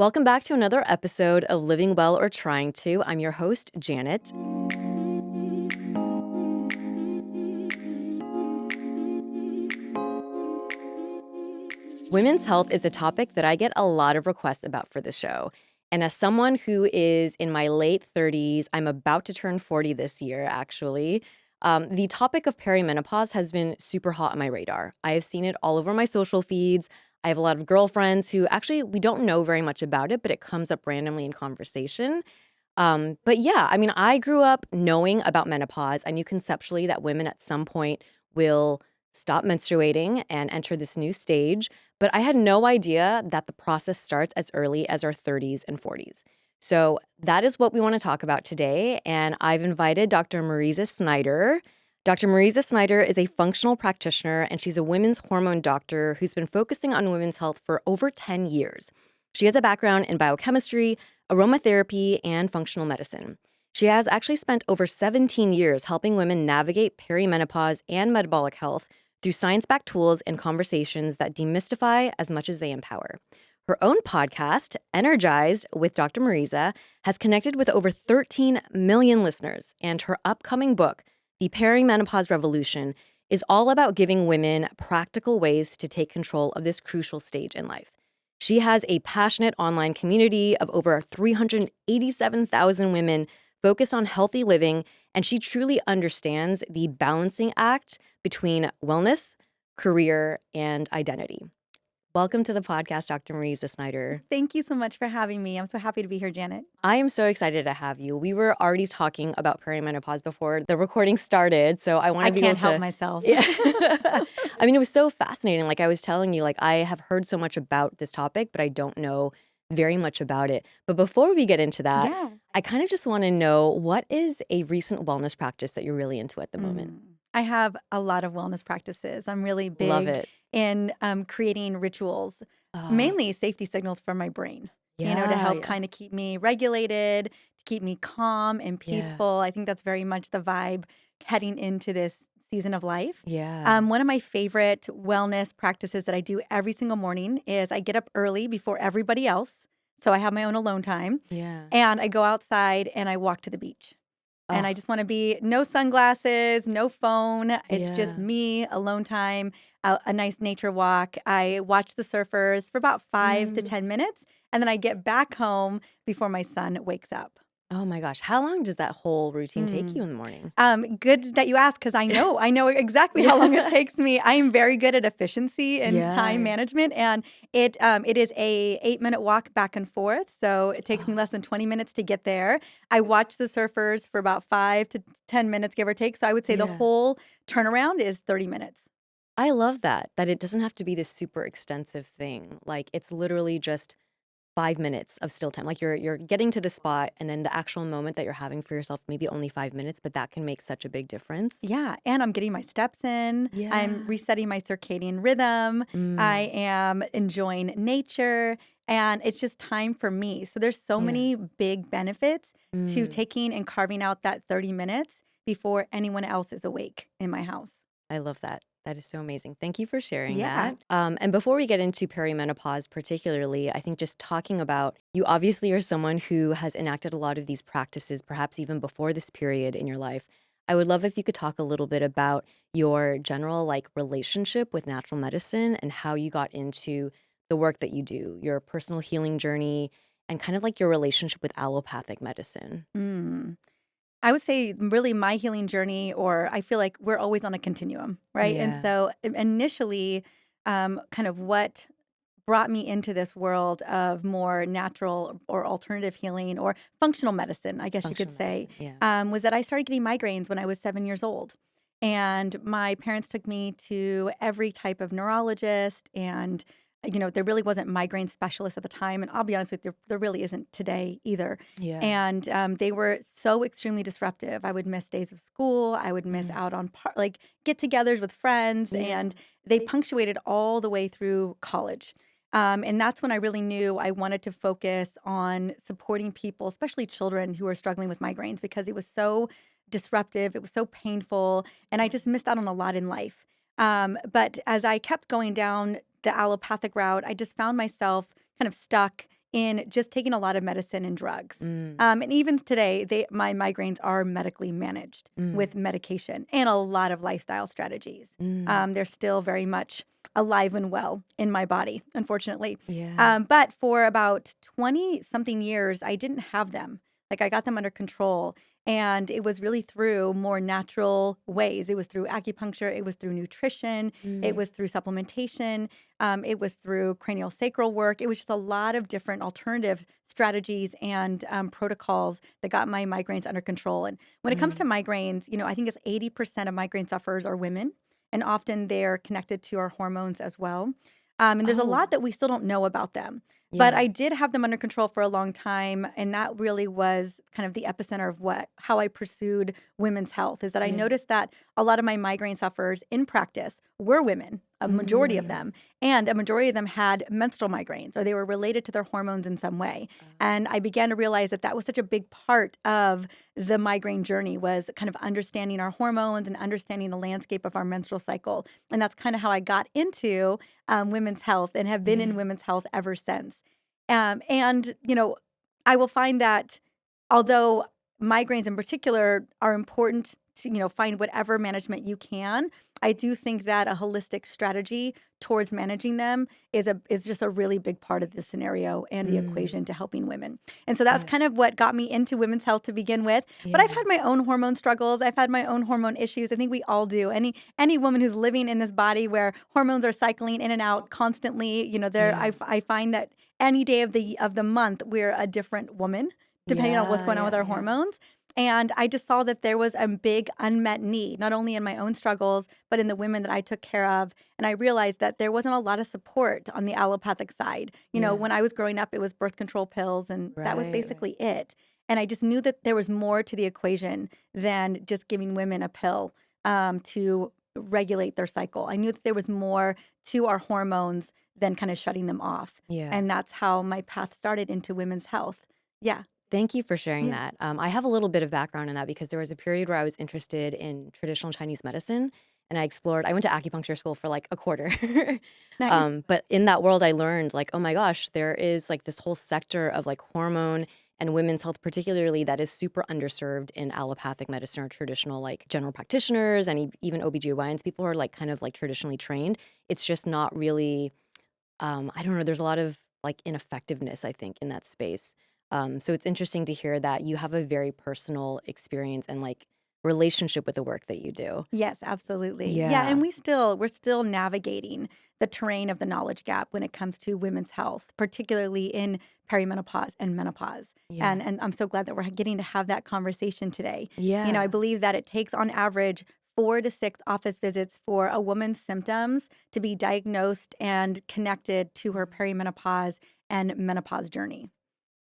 Welcome back to another episode of Living Well or Trying to. I'm your host, Janet. Women's health is a topic that I get a lot of requests about for this show. And as someone who is in my late 30s, I'm about to turn 40 this year, actually. The topic of perimenopause has been super hot on my radar. I have seen it all over my social feeds. I have a lot of girlfriends who actually, we don't know very much about it, but it comes up randomly in conversation. But yeah, I mean, I grew up knowing about menopause. I knew conceptually that women at some point will stop menstruating and enter this new stage. But I had no idea that the process starts as early as our 30s and 40s. So that is what we want to talk about today. And I've invited Dr. Mariza Snyder. Dr. Mariza Snyder is a functional practitioner, and she's a women's hormone doctor who's been focusing on women's health for over 10 years. She has a background in biochemistry, aromatherapy, and functional medicine. She has actually spent over 17 years helping women navigate perimenopause and metabolic health through science-backed tools and conversations that demystify as much as they empower. Her own podcast, Energized with Dr. Mariza, has connected with over 13 million listeners, and her upcoming book, The Perimenopause Revolution, is all about giving women practical ways to take control of this crucial stage in life. She has a passionate online community of over 387,000 women focused on healthy living, and she truly understands the balancing act between wellness, career, and identity. Welcome to the podcast, Dr. Mariza Snyder. Thank you so much for having me. I'm so happy to be here, Janet. I am so excited to have you. We were already talking about perimenopause before the recording started, so I want to be able to... I can't help myself. Yeah. I mean, it was so fascinating. Like I was telling you, like I have heard so much about this topic, but I don't know very much about it. But before we get into that, Yeah. I kind of just want to know, what is a recent wellness practice that you're really into at the moment? I have a lot of wellness practices. I'm really Love big it. in creating rituals, mainly safety signals for my brain, to help kind of keep me regulated, to keep me calm and peaceful. I think that's very much the vibe heading into this season of life. Yeah. One of my favorite wellness practices that I do every single morning is I get up early before everybody else. So I have my own alone time. Yeah. And I go outside and I walk to the beach. And I just want to be no sunglasses, no phone. It's just me, alone time, a nice nature walk. I watch the surfers for about 5 to 10 minutes. And then I get back home before my son wakes up. Oh my gosh. How long does that whole routine take you in the morning? Good that you ask, because I know exactly how long it takes me. I am very good at efficiency and time management, and it is a 8-minute walk back and forth. So it takes me less than 20 minutes to get there. I watch the surfers for about 5 to 10 minutes, give or take. So I would say the whole turnaround is 30 minutes. I love that it doesn't have to be this super extensive thing. Like it's literally just 5 minutes of still time. Like you're getting to the spot, and then the actual moment that you're having for yourself, maybe only 5 minutes, but that can make such a big difference. Yeah, and I'm getting my steps in. Yeah. I'm resetting my circadian rhythm. I am enjoying nature, and it's just time for me. So there's so many big benefits to taking and carving out that 30 minutes before anyone else is awake in my house. I love that. That is so amazing. Thank you for sharing Yeah. that. And before we get into perimenopause particularly, I think just talking about, you obviously are someone who has enacted a lot of these practices, perhaps even before this period in your life. I would love if you could talk a little bit about your general relationship with natural medicine and how you got into the work that you do, your personal healing journey, and kind of your relationship with allopathic medicine. I would say really my healing journey, or I feel like we're always on a continuum, right? And Yeah. so initially, kind of what brought me into this world of more natural or alternative healing or functional medicine, I guess you could Functional say, medicine, yeah. was that I started getting migraines when I was 7 years old. And my parents took me to every type of neurologist, and there really wasn't migraine specialists at the time. And I'll be honest with you, there really isn't today either. Yeah. And they were so extremely disruptive. I would miss days of school. I would miss out on get-togethers with friends, and they punctuated all the way through college. And that's when I really knew I wanted to focus on supporting people, especially children who are struggling with migraines, because it was so disruptive, it was so painful, and I just missed out on a lot in life. But as I kept going down the allopathic route, I just found myself kind of stuck in just taking a lot of medicine and drugs. Mm. And even today, my migraines are medically managed Mm. with medication and a lot of lifestyle strategies. Mm. They're still very much alive and well in my body, unfortunately. Yeah. But for about 20 something years, I didn't have them. Like I got them under control. And it was really through more natural ways. It was through acupuncture, it was through nutrition, it Mm. was through supplementation, it was through cranial sacral work. It was just a lot of different alternative strategies and protocols that got my migraines under control. And when it comes to Mm. migraines, I think it's 80% of migraine sufferers are women, and often they're connected to our hormones as well. And there's a Oh, lot that we still don't know about them. But yeah. I did have them under control for a long time, and that really was kind of the epicenter of how I pursued women's health, is that I Yeah. noticed that a lot of my migraine sufferers in practice were women, a majority of Mm. them, and a majority of them had menstrual migraines or they were related to their hormones in some way. And I began to realize that that was such a big part of the migraine journey, was kind of understanding our hormones and understanding the landscape of our menstrual cycle. And that's kind of how I got into women's health and have been in Yeah. women's health ever since. And, I will find that although migraines in particular are important to, find whatever management you can, I do think that a holistic strategy towards managing them is just a really big part of the scenario and the Mm. equation to helping women. And so that's Yeah. kind of what got me into women's health to begin with. But I've Yeah. had my own hormone struggles. I've had my own hormone issues. I think we all do. Any woman who's living in this body where hormones are cycling in and out constantly, there Yeah. I find that any day of the month we're a different woman depending on what's Yeah. going on with Yeah. our Yeah. hormones. And I just saw that there was a big unmet need, not only in my own struggles, but in the women that I took care of. And I realized that there wasn't a lot of support on the allopathic side. Yeah. When I was growing up, it was birth control pills, and that was Right. Right. basically it. And I just knew that there was more to the equation than just giving women a pill to regulate their cycle. I knew that there was more to our hormones than kind of shutting them off. Yeah. And that's how my path started into women's health. Yeah. Thank you for sharing Yeah. that. I have a little bit of background in that because there was a period where I was interested in traditional Chinese medicine, and I went to acupuncture school for like a quarter. Nice. But in that world, I learned like, oh my gosh, there is like this whole sector of like hormone and women's health, particularly, that is super underserved in allopathic medicine or traditional like general practitioners and even OBGYNs, people who are like kind of like traditionally trained. It's just not really, I don't know, there's a lot of like ineffectiveness, I think, in that space. So it's interesting to hear that you have a very personal experience and like relationship with the work that you do. Yes, absolutely. Yeah, and Yeah. we're still navigating the terrain of the knowledge gap when it comes to women's health, particularly in perimenopause and menopause. Yeah. And I'm so glad that we're getting to have that conversation today. I Yeah. believe that it takes on average 4 to 6 office visits for a woman's symptoms to be diagnosed and connected to her perimenopause and menopause journey.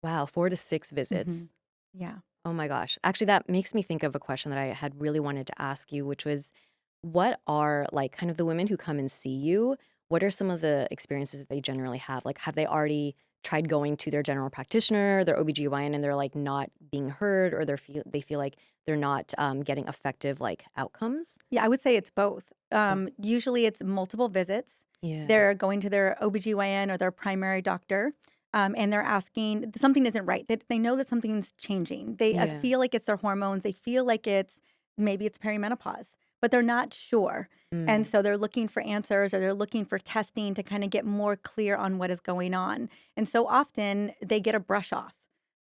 Wow. 4 to 6 Hmm. visits. Yeah. Oh my gosh. Actually, that makes me think of a question that I had really wanted to ask you, which was what are like kind of the women who come and see you? What are some of the experiences that they generally have? Like, have they already tried going to their general practitioner, their OBGYN, and they're like not being heard, or they feel like they're not getting effective like outcomes? Yeah, I would say it's both. Oh, Usually it's multiple visits. yeah. They're going to their OBGYN or their primary doctor, and they're asking something isn't right. They know that something's changing. They Yeah. feel like it's their hormones. They feel like maybe it's perimenopause, but they're not sure. And Mm. so they're looking for answers or they're looking for testing to kind of get more clear on what is going on. And so often they get a brush off.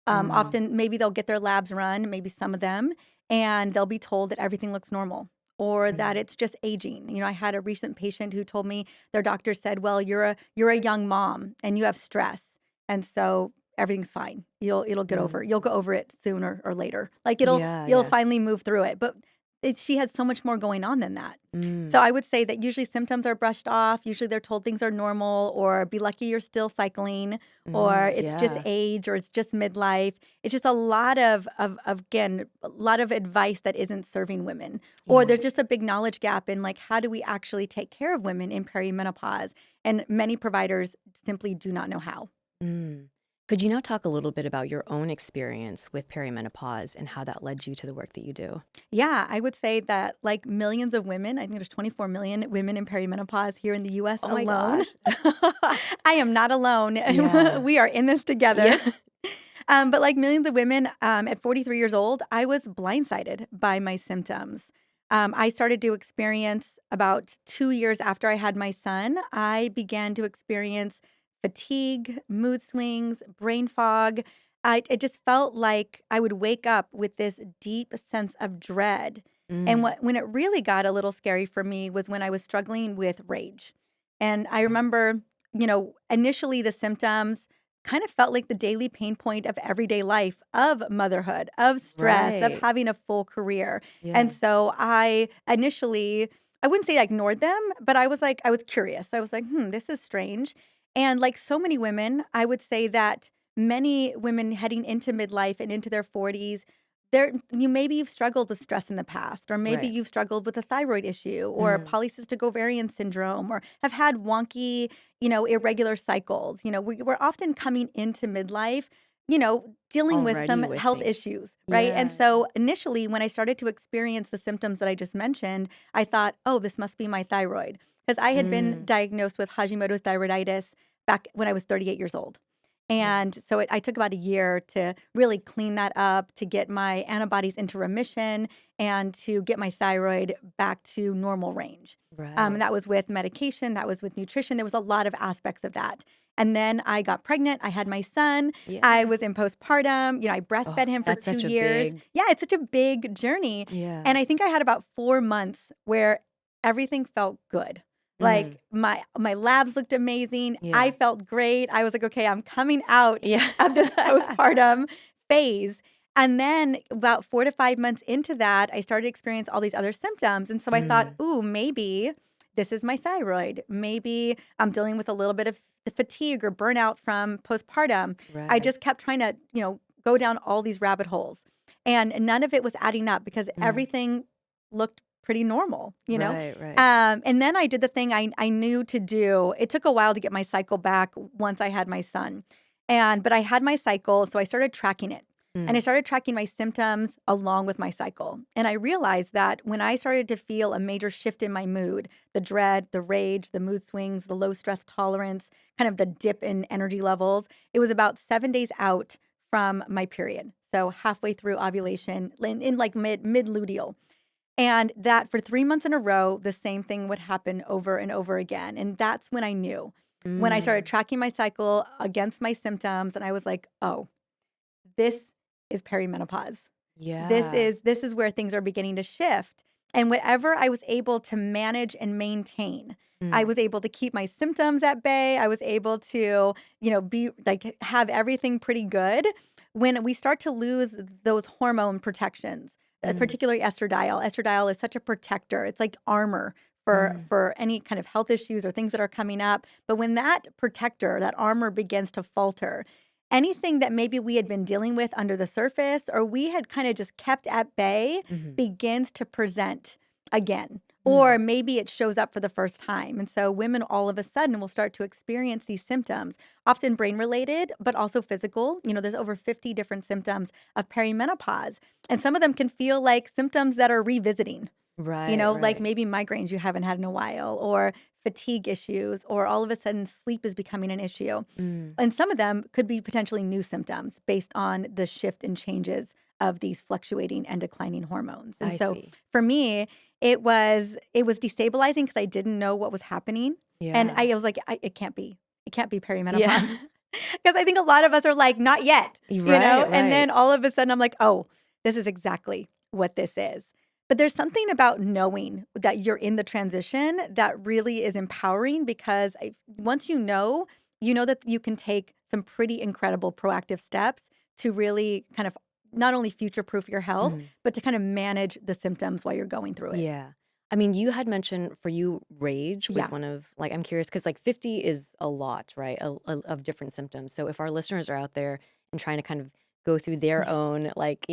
Mm. Often, maybe they'll get their labs run, maybe some of them, and they'll be told that everything looks normal or that Mm. it's just aging. I had a recent patient who told me their doctor said, "Well, you're a young mom and you have stress, and so everything's fine. It'll get over. Mm. You'll go over it sooner or later. Like Yeah. you'll Yeah. finally move through it." But she had so much more going on than that. So Mm. I would say that usually symptoms are brushed off. Usually they're told things are normal, or be lucky you're still cycling, or Mm. it's just Yeah. age, or it's just midlife. It's just a lot of again, a lot of advice that isn't serving women. Or Yeah. there's just a big knowledge gap in like how do we actually take care of women in perimenopause? And many providers simply do not know how. Mm. Could you now talk a little bit about your own experience with perimenopause and how that led you to the work that you do? Yeah, I would say that like millions of women, I think there's 24 million women in perimenopause here in the US Oh my alone. gosh. I am not alone. Yeah. We are in this Yeah. together. But like millions of women, at 43 years old, I was blindsided by my symptoms. I started to experience about 2 years after I had my son, I began to experience fatigue, mood swings, brain fog. It just felt like I would wake up with this deep sense of dread. And Mm. when it really got a little scary for me was when I was struggling with rage. And I Oh, remember, initially the symptoms kind of felt like the daily pain point of everyday life, of motherhood, of stress, of right. having a full career. And Yeah. so I wouldn't say I ignored them, but I was curious. I was like, this is strange. And like so many women, I would say that many women heading into midlife and into their 40s, maybe you've struggled with stress in the past, or maybe Right. you've struggled with a thyroid issue or Mm. polycystic ovarian syndrome, or have had wonky, irregular cycles. We're often coming into midlife, dealing with Already some with health things. issues, right? And Yeah. so initially, when I started to experience the symptoms that I just mentioned, I thought, oh, this must be my thyroid. Because I had been Mm. diagnosed with Hashimoto's thyroiditis back when I was 38 years old. Yeah. And so I took about a year to really clean that up, to get my antibodies into remission, and to get my thyroid back to normal range. And Right. that was with medication, that was with nutrition. There was a lot of aspects of that. And then I got pregnant. I had my son. I Yeah. was in postpartum. I breastfed Oh, him for that's two such a years. big Yeah, it's such a big journey. yeah. And I think I had about 4 months where everything felt good. Mm. Like my labs looked amazing. I Yeah. felt great. I was like, okay, I'm coming out Yeah. of this postpartum phase. And then about 4 to 5 months into that, I started to experience all these other symptoms. And so I thought, Mm. ooh, maybe this is my thyroid. Maybe I'm dealing with a little bit of the fatigue or burnout from postpartum. I Right. just kept trying to, go down all these rabbit holes. And none of it was adding up because Mm. everything looked pretty normal. Right, right. And then I did the thing I knew to do. It took a while to get my cycle back once I had my son. But I had my cycle, so I started tracking it. And I Mm. started tracking my symptoms along with my cycle. And I realized that when I started to feel a major shift in my mood, the dread, the rage, the mood swings, the low stress tolerance, kind of the dip in energy levels, it was about 7 days out from my period. So halfway through ovulation, in like mid luteal. And that for 3 months in a row, the same thing would happen over and over again. And that's when I knew. When I started Mm. tracking my cycle against my symptoms, and I was like, oh, this is perimenopause. Yeah. This is where things are beginning to shift. And whatever I was able to manage and maintain, I Mm. was able to keep my symptoms at bay. I was able to, be like have everything pretty good. When we start to lose those hormone protections, Mm. particularly estradiol. Estradiol is such a protector. It's like armor Mm. for any kind of health issues or things that are coming up. But when that protector, that armor begins to falter, anything that maybe we had been dealing with under the surface or we had kind of just kept at bay Mhm. begins to present again. Or Mm. maybe it shows up for the first time. And so women all of a sudden will start to experience these symptoms, often brain related, but also physical. There's over 50 different symptoms of perimenopause. And some of them can feel like symptoms that are revisiting. Right, Like right. maybe migraines you haven't had in a while, or fatigue issues, or all of a sudden sleep is becoming an issue. Mm. And some of them could be potentially new symptoms based on the shift and changes of these fluctuating and declining hormones. And I so see. for me, it was destabilizing because I didn't know what was happening. And Yeah. I was like, it can't be Yeah. perimenopause. Because I think a lot of us are like, not yet, Right, And right. then all of a sudden I'm like, oh, this is exactly what this is. But there's something about knowing that you're in the transition that really is empowering because once you know that you can take some pretty incredible proactive steps to really kind of not only future proof your health, Mhm. but to kind of manage the symptoms while you're going through it. Yeah. I mean, you had mentioned for you, rage was Yeah. one of like, I'm curious because like 50 is a lot, right? Of different symptoms. So if our listeners are out there and trying to kind of go through their Yeah. own like,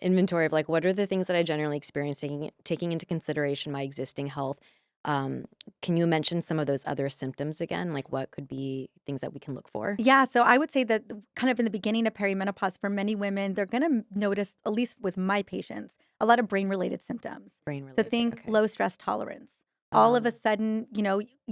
inventory of like, what are the things that I generally experience taking into consideration my existing health? Um, can you mention some of those other symptoms again? Like what could be things that we can look for? Yeah, so I would say that kind of in the beginning of perimenopause for many women, they're going to notice, at least with my patients, a lot of brain related symptoms. Brain So related. think Okay. low stress tolerance. All of a Oh. sudden,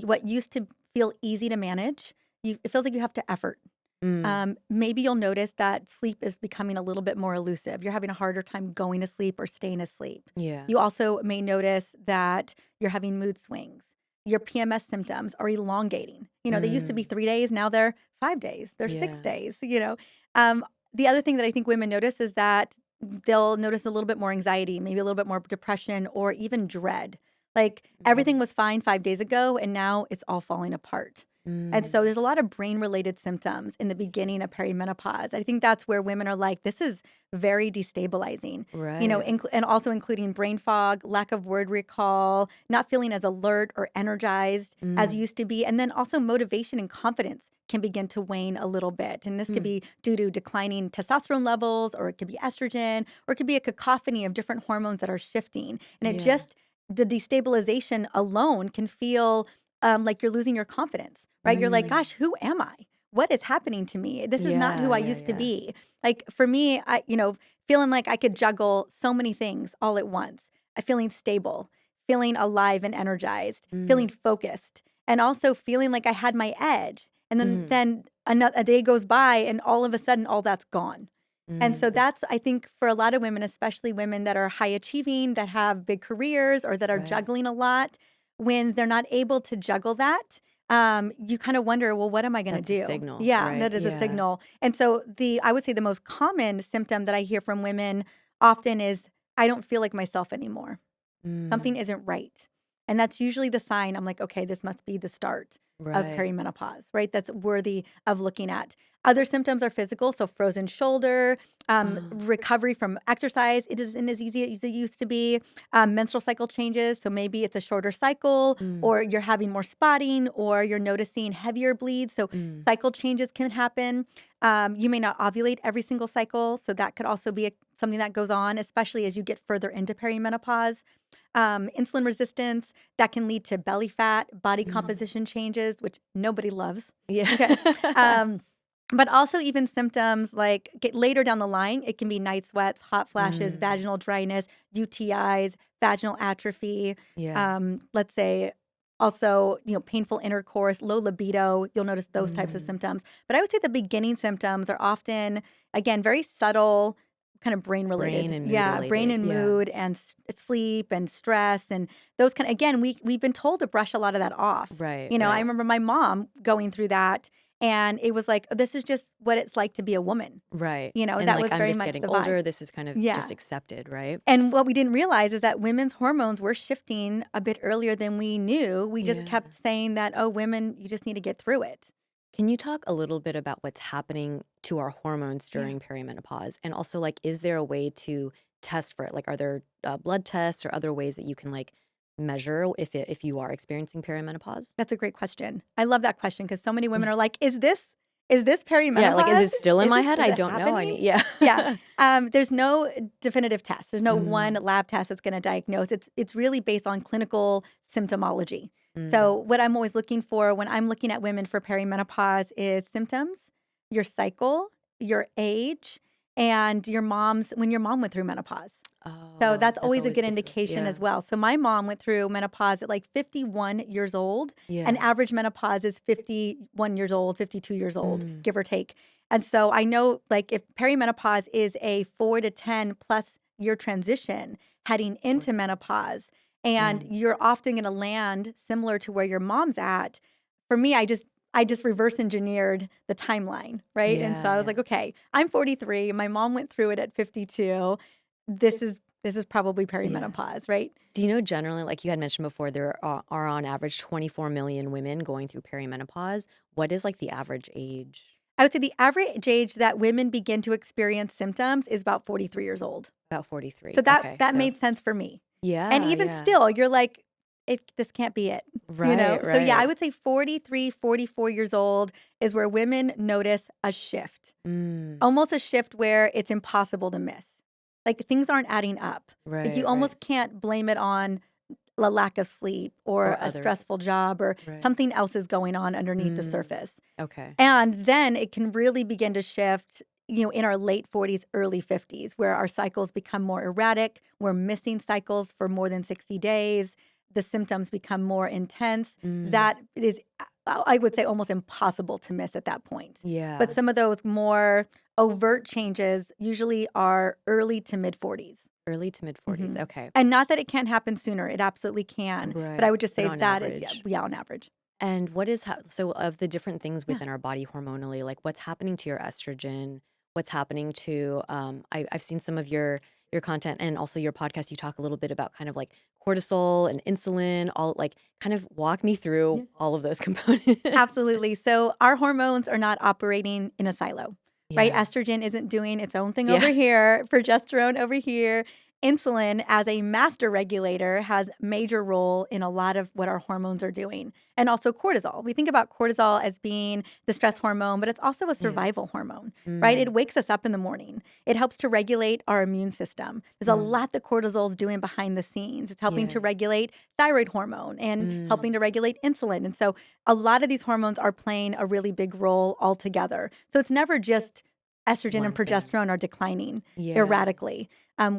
what used to feel easy to manage, it feels like you have to effort. Mm, Maybe you'll notice that sleep is becoming a little bit more elusive. You're having a harder time going to sleep or staying asleep. yeah. You also may notice that you're having mood swings. Your PMS symptoms are elongating. They used to be Mm, 3 days, now they're 5 days, they're six yeah. days. The other thing that I think women notice is that they'll notice a little bit more anxiety, maybe a little bit more depression, or even dread. Like everything Mm, was fine 5 days ago, and now it's all falling apart. And so mm, there's a lot of brain related symptoms in the beginning of perimenopause. I think that's where women are like, this is very destabilizing, right. and also including brain fog, lack of word recall, not feeling as alert or energized as Mm, used to be. And then also motivation and confidence can begin to wane a little bit. And this could mm, be due to declining testosterone levels, or it could be estrogen, or it could be a cacophony of different hormones that are shifting. And yeah. the destabilization alone can feel like you're losing your confidence, right? You're like, Mm, gosh, who am I? What is happening to me? This is not who yeah, I yeah, used to yeah. be. Like for me, feeling like I could juggle so many things all at once. Feeling stable, feeling alive and energized, feeling Mm, focused, and also feeling like I had my edge. And then mm, then a day goes by, and all of a sudden, all that's gone. And so mm, that's, I think, for a lot of women, especially women that are high achieving, that have big careers, or that are right. juggling a lot, when they're not able to juggle that, you kind of wonder, well, what am I going to That's a do? signal, Yeah, right? that is a Yeah. signal. And so I would say the most common symptom that I hear from women often is, I don't feel like myself anymore. Something Mm, isn't right. And that's usually the sign. I'm like, okay, this must be the start of right. perimenopause, right? That's worthy of looking at. Other symptoms are physical, so frozen shoulder, Oh, recovery from exercise. It isn't as easy as it used to be. Menstrual cycle changes, so maybe it's a shorter cycle, mm, or you're having more spotting, or you're noticing heavier bleeds. So mm, cycle changes can happen. You may not ovulate every single cycle, so that could also be something that goes on, especially as you get further into perimenopause. Insulin resistance that can lead to belly fat, body mm. composition changes, which nobody loves. Yeah. Okay. Um, but also even symptoms like get later down the line, it can be night sweats, hot flashes, Mm, vaginal dryness, UTIs, vaginal atrophy. yeah. Let's say also, painful intercourse, low libido. You'll notice those types of Mm, symptoms. But I would say the beginning symptoms are often, again, very subtle, kind of brain brain related. and mood Yeah, brain related. and Yeah. mood and sleep and stress and those kind. Again, we've been told to brush a lot of that off. Right, I right. remember my mom going through that, and it was like, this is just what it's like to be a woman. Right. And That like was I'm very just much getting the vibe. older. This is kind of just Yeah. accepted, right? And what we didn't realize is that women's hormones were shifting a bit earlier than we knew. We just Yeah. kept saying that, oh, women, you just need to get through it. Can you talk a little bit about what's happening to our hormones Yeah. during perimenopause? And also, like, is there a way to test for it? Like, are there blood tests or other ways that you can like measure if you are experiencing perimenopause? That's a great question. I love that question because so many women are like, is this Yeah, like, is perimenopause? it still in my head? Is I it don't know. I happening? need, yeah. Yeah. There's no definitive test. There's no one Mm, lab test that's going to diagnose. It's really based on clinical symptomology. So mm, what I'm always looking for when I'm looking at women for perimenopause is symptoms, your cycle, your age, and when your mom went through menopause. So oh, that's that's always a always good good to know. indication Yeah. as well. So my mom went through menopause at like 51 years old, and Yeah. average menopause is 51 years old, 52 years old, Mm, give or take. And so I know like if perimenopause is a 4 to 10 plus year transition heading into 40. menopause, and Mm, you're often going to land similar to where your mom's at, for me, I just reverse engineered the timeline, right? And so yeah. I was Yeah. like, okay, I'm 43. My mom went through it at 52. This is probably Yeah. perimenopause, right? Do you know generally, like you had mentioned before, there are on average 24 million women going through perimenopause. What is like the average age? I would say the average age that women begin to experience symptoms is about 43 years old. About 43. So that Okay. that So, made sense for me. And yeah, even yeah. still, you're like, this can't be it, Right, So yeah, I right. would say 43, 44 years old is where women notice a shift. Mm, Almost a shift where it's impossible to miss. Like things aren't adding up. Like you right, right. almost can't blame it on a lack of sleep or Or a other stressful job or right. something else is going on underneath the Mm, surface. okay. And then it can really begin to shift, in our late 40s, early 50s, where our cycles become more erratic. We're missing cycles for more than 60 days. The symptoms become more intense. Mm, That is, I would say, almost impossible to miss at that point. But yeah. some of those more overt changes usually are early to mid 40s. Early to mid 40s. hmm Okay. And not that it can't happen sooner, it absolutely can. But I Right. would just But say on that is, average. yeah, on average. And what is so of the different things Yeah. within our body hormonally, like what's happening to your estrogen? What's happening to I've seen some of your content and also your podcast. You talk a little bit about kind of like cortisol and insulin, all like kind of walk me through all of those components. Absolutely. So our hormones are not operating in a silo, right? Yeah. Estrogen isn't doing its own thing over Yeah. here, progesterone over here. Insulin, as a master regulator, has major role in a lot of what our hormones are doing. And also cortisol. We think about cortisol as being the stress hormone, but it's also a Yeah. survival hormone, right? Mm, It wakes us up in the morning. It helps to regulate our immune system. There's a mm, lot that cortisol is doing behind the scenes. It's helping to yeah. regulate thyroid hormone and helping Mm, to regulate insulin. And so a lot of these hormones are playing a really big role altogether. So it's never just estrogen and one thing. progesterone are declining Yeah. erratically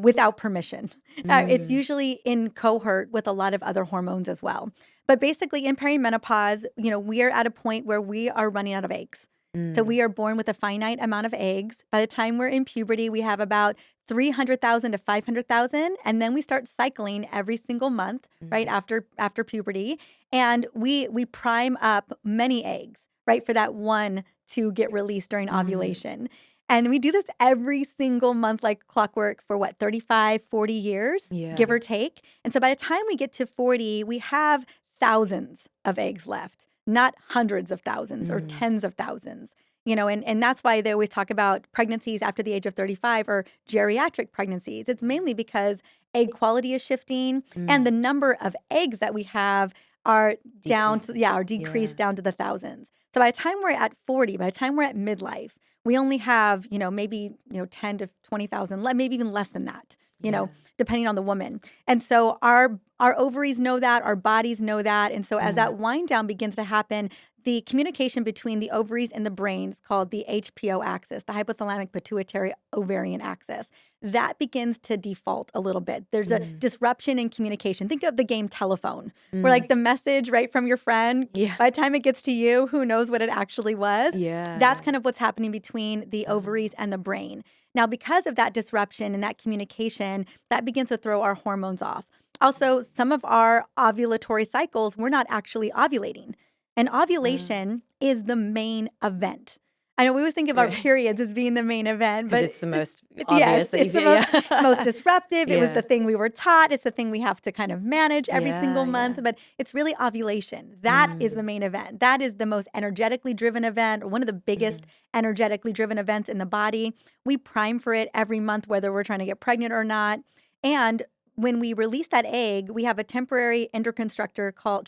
without permission. It's Mm, usually in cohort with a lot of other hormones as well. But basically, in perimenopause, we are at a point where we are running out of eggs. So mm, we are born with a finite amount of eggs. By the time we're in puberty, we have about 300,000 to 500,000, and then we start cycling every single month right mm, after puberty, and we prime up many eggs, right, for that one to get released during mm, ovulation. And we do this every single month like clockwork for what, 35, 40 years, give yeah. or take. And so by the time we get to 40, we have thousands of eggs left, not hundreds of thousands or Mm, tens of thousands. And that's why they always talk about pregnancies after the age of 35 or geriatric pregnancies. It's mainly because egg quality is shifting and the mm, number of eggs that we have are down to, decreasing. are Yeah. decreased down to the thousands. So by the time we're at 40, by the time we're at midlife, we only have, maybe, 10 to 20,000, maybe even less than that, Yeah. depending on the woman. And so our ovaries know that, our bodies know that. And so as Mm, that wind down begins to happen, the communication between the ovaries and the brain is called the HPO axis, the hypothalamic pituitary ovarian axis. That begins to default a little bit. There's a mm, disruption in communication. Think of the game telephone, where mm. like the message right from your friend, Yeah. by the time it gets to you, who knows what it actually was? That's Yeah. kind of what's happening between the ovaries Oh. and the brain. Now, because of that disruption and that communication, that begins to throw our hormones off. Also, some of our ovulatory cycles, we're not actually ovulating. And Uh, ovulation is the main event. I know we always think of our right. periods as being the main event, 'Cause but it's the most yes, obvious that you it's the feel most yeah. disruptive. It was the Yeah. thing we were taught. It's the thing we have to kind of manage every single Yeah, month, yeah. but it's really ovulation. That is the Mm, main event. That is the most energetically driven event, or one of the biggest mm, energetically driven events in the body. We prime for it every month, whether we're trying to get pregnant or not. And when we release that egg, we have a temporary endocrine structure called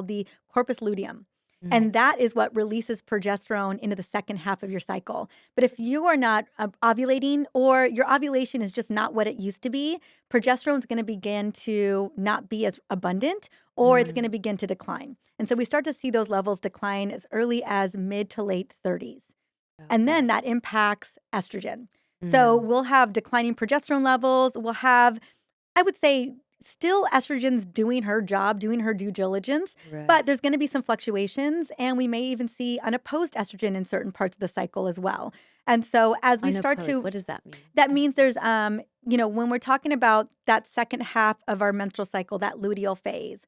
the corpus luteum. mm, And that is what releases progesterone into the second half of your cycle. But if you are not ovulating or your ovulation is just not what it used to be, progesterone is going to begin to not be as abundant or it's going to mm. begin to decline. And so we start to see those levels decline as early as mid to late 30s. And Okay. then that impacts estrogen. So Mm, we'll have declining progesterone levels. We'll have, I would say, still estrogen's doing her job, doing her due diligence, but right. there's going to be some fluctuations, and we may even see unopposed estrogen in certain parts of the cycle as well. And so as we start Unopposed, to, what does that mean? that means there's, when we're talking about that second half of our menstrual cycle, that luteal phase,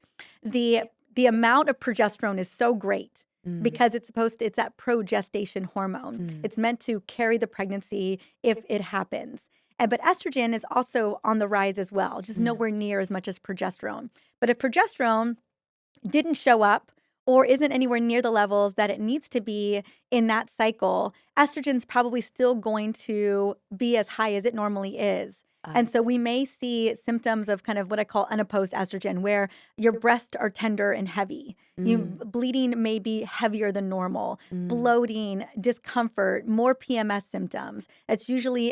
the the amount of progesterone is so great Mm, because it's that progestation hormone. mm, It's meant to carry the pregnancy if it happens. But estrogen is also on the rise as well, just mm, nowhere near as much as progesterone. But if progesterone didn't show up or isn't anywhere near the levels that it needs to be in that cycle, estrogen's probably still going to be as high as it normally is. I And so see. we may see symptoms of kind of what I call unopposed estrogen, where your breasts are tender and heavy. Mm, Bleeding may be heavier than normal, mm, bloating, discomfort, more PMS symptoms. It's usually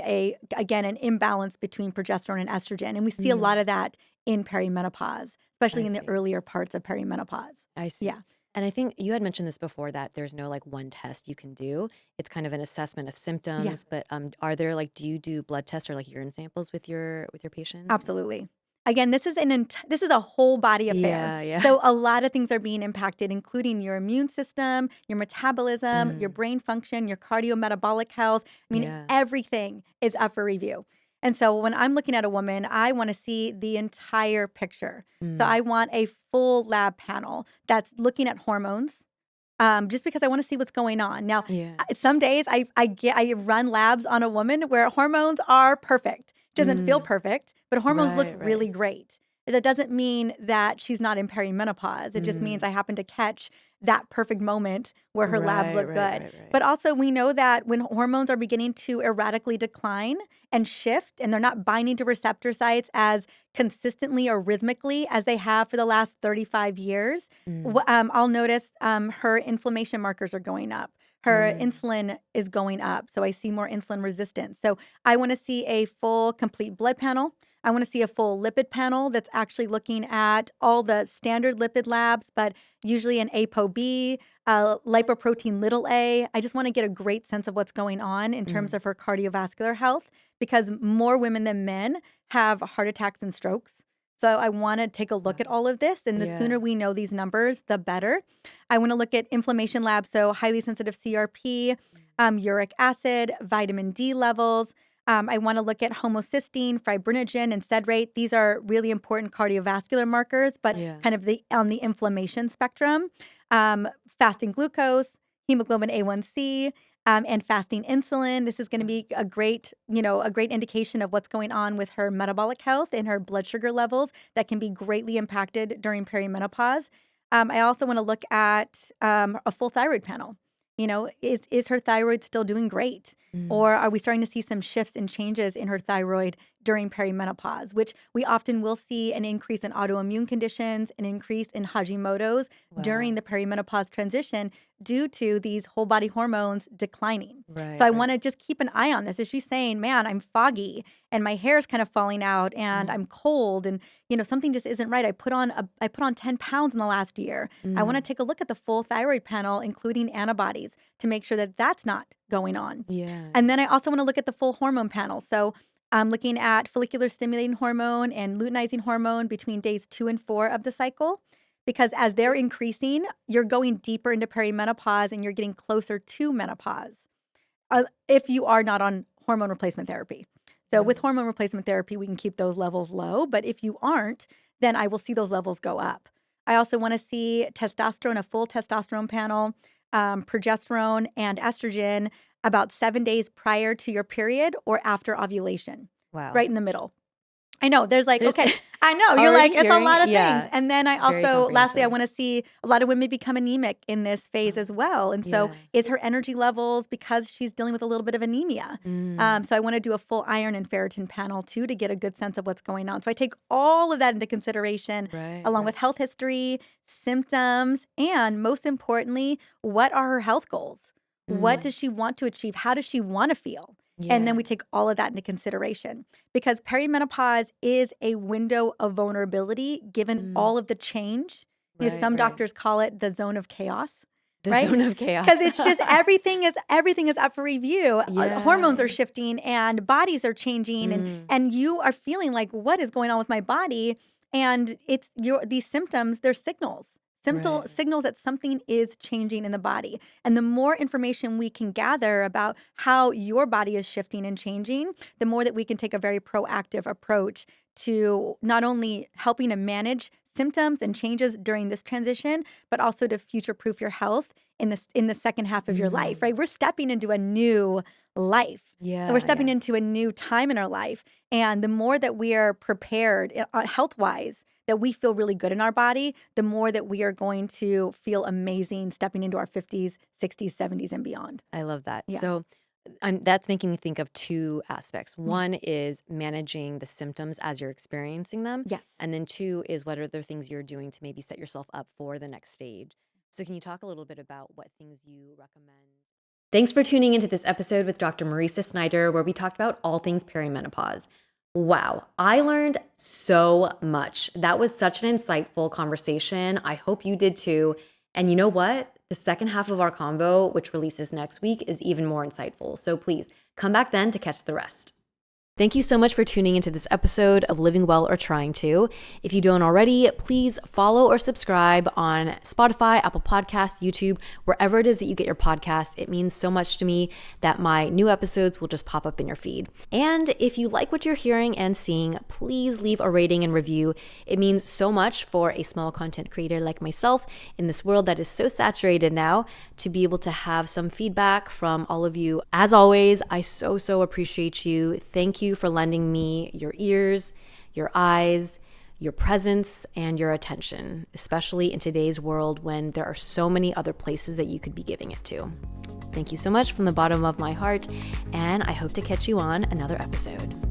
again, an imbalance between progesterone and estrogen. And we see a mm. lot of that in perimenopause, I especially in the see. earlier parts of perimenopause. I see. Yeah, And I think you had mentioned this before that there's no like one test you can do. It's kind of an assessment of yeah. symptoms, but are there like do you do blood tests or like urine samples with your patients? Absolutely. Again, this is a whole body affair. Yeah, yeah. So a lot of things are being impacted, including your immune system, your metabolism, your Mm, brain function, your cardiometabolic health. I mean, yeah. everything is up for review. And so when I'm looking at a woman, I want to see the entire picture. So Mm, I want a full lab panel that's looking at hormones, just because I want to see what's going on. Now, yeah. some days I run labs on a woman where hormones are perfect. She doesn't feel Mm, perfect, but hormones look right, really right. great. That doesn't mean that she's not in perimenopause. It just means Mm, I happen to catch that perfect moment where her labs right, look right, good. right, right. But also, we know that when hormones are beginning to erratically decline and shift, and they're not binding to receptor sites as consistently or rhythmically as they have for the last 35 years, Mm, I'll notice her inflammation markers are going up. Her mm, insulin is going up. So I see more insulin resistance. So I want to see a full, complete blood panel. I want to see a full lipid panel that's actually looking at all the standard lipid labs, but usually an ApoB, lipoprotein little a. I just want to get a great sense of what's going on in terms mm. of her cardiovascular health because more women than men have heart attacks and strokes. So I want to take a look at Wow. all of this. And the Yeah. sooner we know these numbers, the better. I want to look at inflammation labs, so highly sensitive CRP, uric acid, vitamin D levels. I want to look at homocysteine, fibrinogen, and sed rate. These are really important cardiovascular markers, but Yeah. kind of the on the inflammation spectrum. Fasting glucose, hemoglobin A1C, and fasting insulin. This is going to Wow. be a great indication of what's going on with her metabolic health and her blood sugar levels that can be greatly impacted during perimenopause. I also want to look at a full thyroid panel. Is her thyroid still doing great? Mm. Or are we starting to see some shifts and changes in her thyroid during perimenopause, which we often will see an increase in autoimmune conditions, an increase in Hashimoto's during Wow. the perimenopause transition due to these whole body hormones declining. So Right, I right. want to just keep an eye on this. If she's saying, man, I'm foggy and my hair's kind of falling out and Mm, I'm cold and something just isn't right. I put on 10 pounds in the last year. I want to mm. take a look at the full thyroid panel, including antibodies, to make sure that that's not going on. Yeah. And then I also want to look at the full hormone panel. So I'm looking at follicular stimulating hormone and luteinizing hormone between days 2 and 4 of the cycle. Because as they're increasing, you're going deeper into perimenopause and you're getting closer to menopause if you are not on hormone replacement therapy. So with Mm. hormone replacement therapy, we can keep those levels low. But if you aren't, then I will see those levels go up. I also want to see testosterone, a full testosterone panel, progesterone, and estrogen about 7 days prior to your period or after ovulation, Wow. right in the middle. I know. There's like, There's okay, I know. You're already like, it's a hearing lot of things. yeah, And then I very also, lastly, I comprehensive. want to see a lot of women become anemic in this phase Oh, as well. And so, yeah. is her energy levels because she's dealing with a little bit of anemia? Mm. So, I want to do a full iron and ferritin panel too to get a good sense of what's going on. So, I take all of that into consideration Right, along with right. health history, symptoms, and most importantly, what are her health goals? What Mm. does she want to achieve? How does she want to feel? And then Yeah. we take all of that into consideration because perimenopause is a window of vulnerability given Mm. all of the change. Right, Some right. doctors call it the zone of chaos, The right? zone of Because chaos. it's just everything is up for review. Hormones Yeah. are shifting and bodies are changing, and Mm. and you are feeling like, what is going on with my body? And it's these symptoms, they're signals. Right, right. Signals that something is changing in the body. And the more information we can gather about how your body is shifting and changing, the more that we can take a very proactive approach to not only helping to manage symptoms and changes during this transition, but also to future proof your health in the second half of your life, Mm. right? We're stepping into a new life. And we're Yeah, stepping yeah. into a new time in our life. And the more that we are prepared health wise, that we feel really good in our body, the more that we are going to feel amazing stepping into our 50s, 60s, 70s, and beyond. I love that. Yeah. So, That's making me think of two aspects. Yeah. One is managing the symptoms as you're experiencing them. Yes. And then two is what other things you're doing to maybe set yourself up for the next stage. So, can you talk a little bit about what things you recommend? Thanks for tuning into this episode with Dr. Mariza Snyder, where we talked about all things perimenopause. Wow, I learned so much. That was such an insightful conversation. I hope you did too. And you know what? The second half of our convo, which releases next week, is even more insightful. So please come back then to catch the rest. Thank you so much for tuning into this episode of Living Well or Trying to. If you don't already, please follow or subscribe on Spotify, Apple Podcasts, YouTube, wherever it is that you get your podcasts. It means so much to me that my new episodes will just pop up in your feed. And if you like what you're hearing and seeing, please leave a rating and review. It means so much for a small content creator like myself in this world that is so saturated now to be able to have some feedback from all of you. As always, I so appreciate you. Thank you for lending me your ears, your eyes, your presence, and your attention, especially in today's world when there are so many other places that you could be giving it to. Thank you so much from the bottom of my heart, and I hope to catch you on another episode.